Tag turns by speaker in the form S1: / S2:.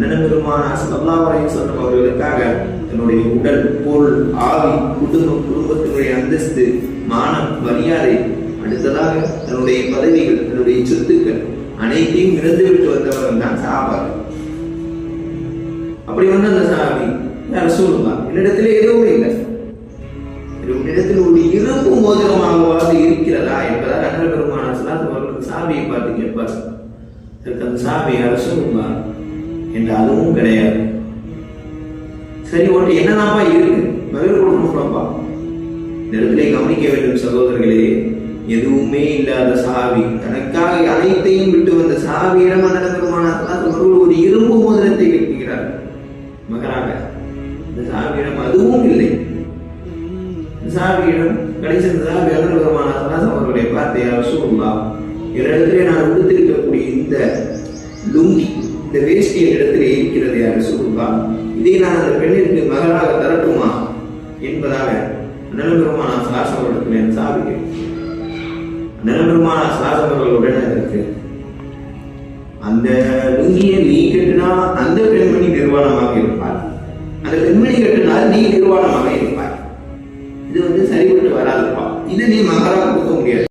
S1: அண்ணன் பெருமானார் ஸல்லல்லாஹு அலைஹி வஸல்லம் அவர்களுக்காக தன்னுடைய உடல், பொருள், ஆவி, குடும்பத்தினுடைய அந்தஸ்து, மானம், மரியாதை, அடுத்ததாக தன்னுடைய பதவிகள், தன்னுடைய சொத்துக்கள் அனைத்தையும் இழந்துவிட்டு வந்தவர்கள் தான் சஹாபாக்கள். அப்படி வந்து அந்த சஹாபி ரசூலுல்லாஹ், என்னிடத்திலே எதுவுமே இல்லை, உன்னிடத்தில் ஒரு இரும்பு மோதிரமாகவாது இருக்கிறதா என்பதால் அண்ணன் பெருமானார் ஸல்லல்லாஹு அலைஹி வஸல்லம் சஹாபியை பார்த்து கேட்பார். அந்த சஹாபி ரசூலுல்லாஹ் என்று அதுவும் கிடையாது. சரி, ஒன்று என்னதாப்பா இருக்கு, மகள் கொடுக்கணும்ப்பா. இந்த இடத்திலே கவனிக்க வேண்டும் சகோதரர்களே, எதுவுமே இல்லாத சஹாபி, தனக்காக அனைத்தையும் விட்டு வந்த சஹாபியிடம் அண்ணன் பெருமானார் ஸல்லல்லாஹு அலைஹி வஸல்லம் ஒரு இரும்பு மோதிரத்தை கேட்கிறார் மகனாக. இந்த சஹாபியிடம் அதுவும் இல்லை. சஹாபியிடம் கடைசி சஹாபி அண்ணன் பெருமானார் ஸல்லல்லாஹு அலைஹி வஸல்லம் அவர்களை பார்த்து, யா ரசூலுல்லாஹ், இடத்திலே நான் உடுத்திருக்கக்கூடிய இந்த லுங்கி, இந்த வேஷ்டி இடத்திலே இருக்கிறது, யா ரசூலுல்லாஹ், இதை நான் அந்த பெண்ணிற்கு மகளாக தரட்டுமா என்பதாக அண்ணன் பெருமானார் ஸல்லல்லாஹு அலைஹி வஸல்லம் அவர்களிடத்தில் சஹாபி அண்ணன் பெருமானார் ஸல்லல்லாஹு அலைஹி வஸல்லம் அவர்களுடன் இருக்கு, அந்த லுங்கியை நீ கட்டினா அந்த பெண்மணி நிர்வாணமாக இருப்பார், அந்த பெண்மணி கட்டினால் நீ நிர்வாணமாக இருப்பாய். இது சரிபட்டு வராதுப்பா, இதை நீ மகளாக கொடுக்க முடியாது.